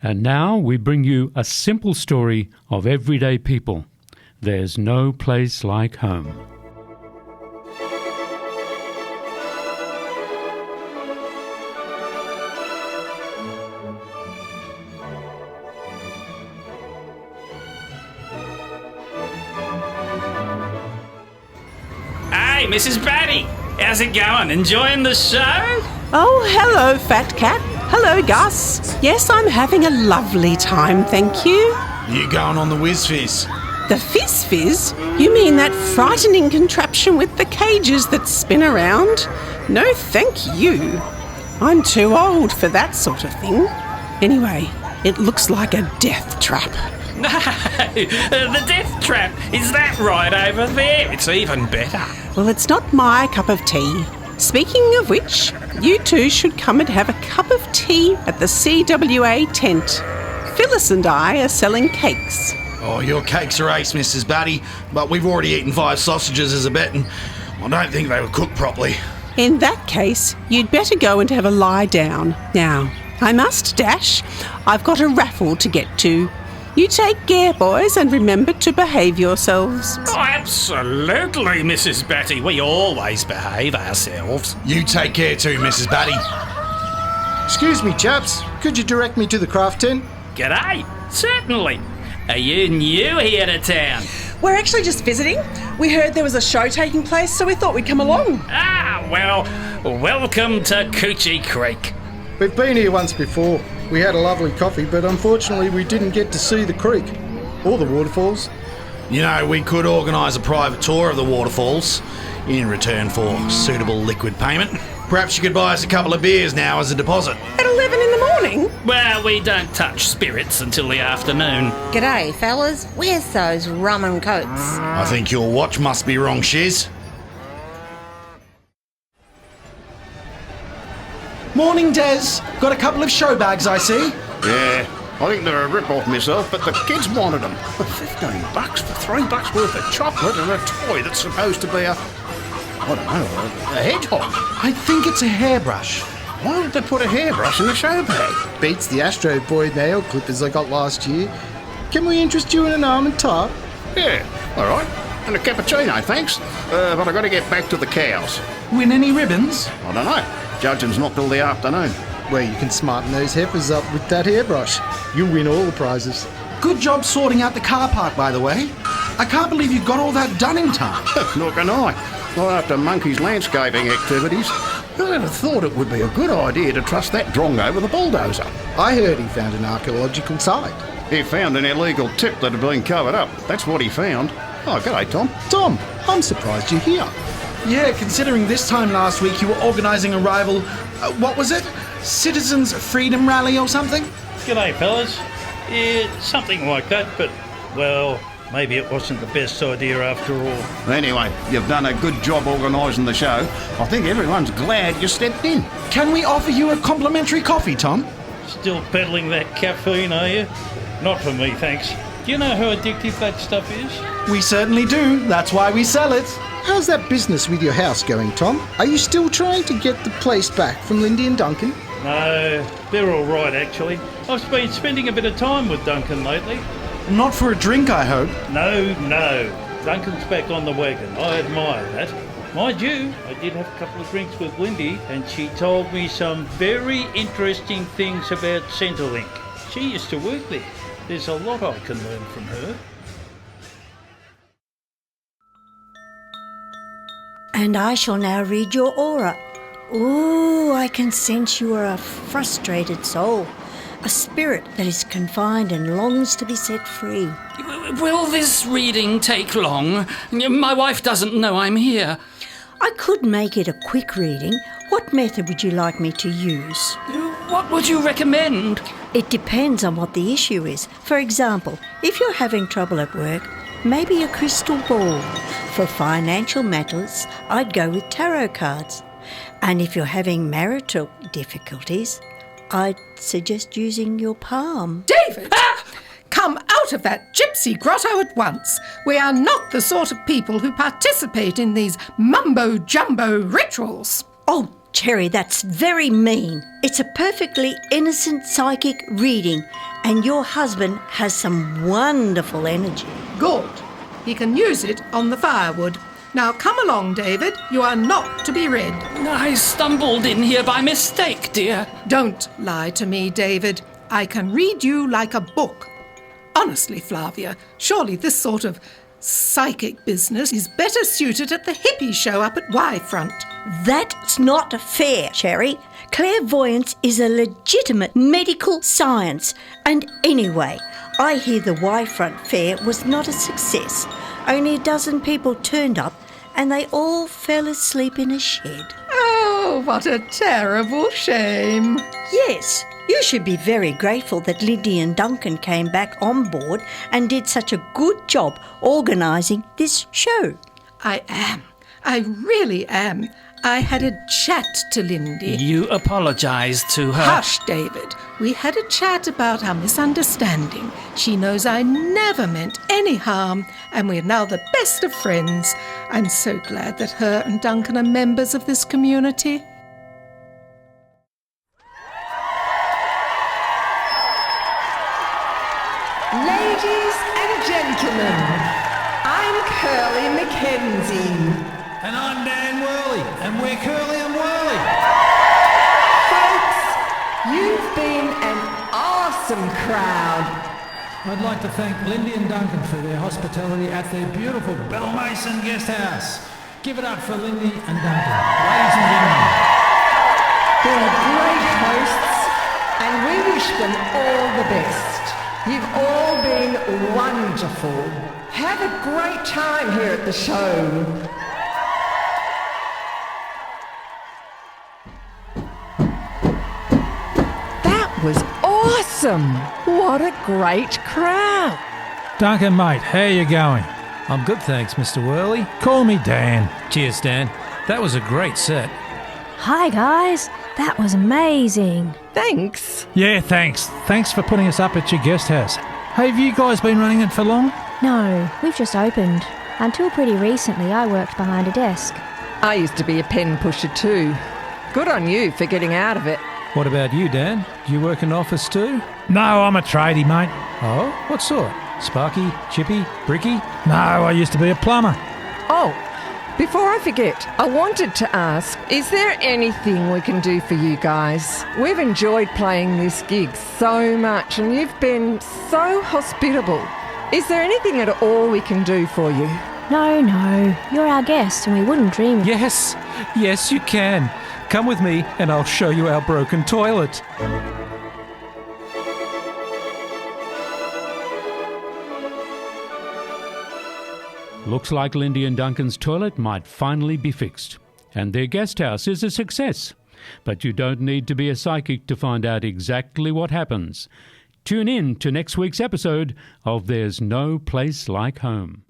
And now we bring you a simple story of everyday people. There's no place like home. Hey, Mrs. Batty, how's it going? Enjoying the show? Oh, hello, Fat Cat. Hello, Gus. Yes, I'm having a lovely time, thank you. You going on the Whiz Fizz? The Fizz Fizz? You mean that frightening contraption with the cages that spin around? No, thank you. I'm too old for that sort of thing. Anyway, it looks like a death trap. No, the death trap. Is that right over there? It's even better. Well, it's not my cup of tea. Speaking of which, you two should come and have a cup of tea at the CWA tent. Phyllis and I are selling cakes. Oh, your cakes are ace, Mrs. Batty, but we've already eaten 5 sausages as a bet and I don't think they were cooked properly. In that case, you'd better go and have a lie down. Now, I must dash. I've got a raffle to get to. You take care, boys, and remember to behave yourselves. Oh, absolutely, Mrs. Batty. We always behave ourselves. You take care too, Mrs. Batty. Excuse me, chaps. Could you direct me to the craft tent? G'day. Certainly. Are you new here to town? We're actually just visiting. We heard there was a show taking place, so we thought we'd come along. Ah, well, welcome to Coochie Creek. We've been here once before. We had a lovely coffee, but unfortunately we didn't get to see the creek or the waterfalls. You know, we could organise a private tour of the waterfalls in return for suitable liquid payment. Perhaps you could buy us a couple of beers now as a deposit. At 11 in the morning? Well, we don't touch spirits until the afternoon. G'day, fellas. Where's those rum and cokes? I think your watch must be wrong, Shiz. Morning, Des. Got a couple of show bags, I see. Yeah, I think they're a rip-off myself, but the kids wanted them. $15 for $3 worth of chocolate and a toy that's supposed to be I don't know, a hedgehog. I think it's a hairbrush. Why would they put a hairbrush in a show bag? Beats the Astro Boy nail clippers I got last year. Can we interest you in an almond tart? Yeah, all right. And a cappuccino, thanks. But I've got to get back to the cows. Win any ribbons? I don't know. Judging's not till the afternoon. Well, you can smarten those heifers up with that hairbrush. You'll win all the prizes. Good job sorting out the car park, by the way. I can't believe you got all that done in time. Nor can I. Right after Monkey's landscaping activities, who ever thought it would be a good idea to trust that drongo with a bulldozer? I heard he found an archaeological site. He found an illegal tip that had been covered up. That's what he found. Oh, g'day, Tom. Tom, I'm surprised you're here. Yeah, considering this time last week you were organising a rival, what was it? Citizens Freedom Rally or something? G'day, fellas. Yeah, something like that, but, well, maybe it wasn't the best idea after all. Anyway, you've done a good job organising the show. I think everyone's glad you stepped in. Can we offer you a complimentary coffee, Tom? Still peddling that caffeine, are you? Not for me, thanks. Do you know how addictive that stuff is? We certainly do. That's why we sell it. How's that business with your house going, Tom? Are you still trying to get the place back from Lindy and Duncan? No, they're all right, actually. I've been spending a bit of time with Duncan lately. Not for a drink, I hope. No. Duncan's back on the wagon. I admire that. Mind you, I did have a couple of drinks with Lindy, and she told me some very interesting things about Centrelink. She used to work there. There's a lot I can learn from her. And I shall now read your aura. Ooh, I can sense you are a frustrated soul, a spirit that is confined and longs to be set free. Will this reading take long? My wife doesn't know I'm here. I could make it a quick reading. What method would you like me to use? What would you recommend? It depends on what the issue is. For example, if you're having trouble at work, maybe a crystal ball. For financial matters, I'd go with tarot cards. And if you're having marital difficulties, I'd suggest using your palm. David! Come out of that gypsy grotto at once. We are not the sort of people who participate in these mumbo-jumbo rituals. Oh, Cherry, that's very mean. It's a perfectly innocent psychic reading, and your husband has some wonderful energy. Good. He can use it on the firewood. Now come along, David. You are not to be read. I stumbled in here by mistake, dear. Don't lie to me, David. I can read you like a book. Honestly, Flavia, surely this sort of psychic business is better suited at the hippie show up at Y-Front. That's not fair, Cherry. Clairvoyance is a legitimate medical science. And anyway, I hear the Y-Front fair was not a success. Only a dozen people turned up and they all fell asleep in a shed. Oh, what a terrible shame. Yes, you should be very grateful that Lindy and Duncan came back on board and did such a good job organising this show. I am. I really am. I had a chat to Lindy. You apologised to her. Hush, David. We had a chat about our misunderstanding. She knows I never meant any harm, and we're now the best of friends. I'm so glad that her and Duncan are members of this community. Ladies and gentlemen, I'm Curly Mackenzie. And I'm Dan Worley, and we're Curly and Whirly. Folks, you've been an awesome crowd. I'd like to thank Lindy and Duncan for their hospitality at their beautiful Belmason guest house. Give it up for Lindy and Duncan, ladies and gentlemen. They're great hosts, and we wish them all the best. You've all been wonderful. Have a great time here at the show. Was awesome. What a great crowd. Duncan, mate, how you going? I'm good, thanks, Mr. Worley. Call me Dan. Cheers, Dan. That was a great set. Hi, guys. That was amazing. Thanks. Yeah, thanks. Thanks for putting us up at your guest house. Hey, have you guys been running it for long? No, we've just opened. Until pretty recently, I worked behind a desk. I used to be a pen pusher too. Good on you for getting out of it. What about you, Dan? Do you work in office too? No, I'm a tradie, mate. Oh, what sort? Sparky, chippy, bricky? No, I used to be a plumber. Oh, before I forget, I wanted to ask, is there anything we can do for you guys? We've enjoyed playing this gig so much and you've been so hospitable. Is there anything at all we can do for you? No, you're our guest and we wouldn't dream of... Yes, you can. Come with me and I'll show you our broken toilet. Looks like Lindy and Duncan's toilet might finally be fixed, and their guest house is a success. But you don't need to be a psychic to find out exactly what happens. Tune in to next week's episode of There's No Place Like Home.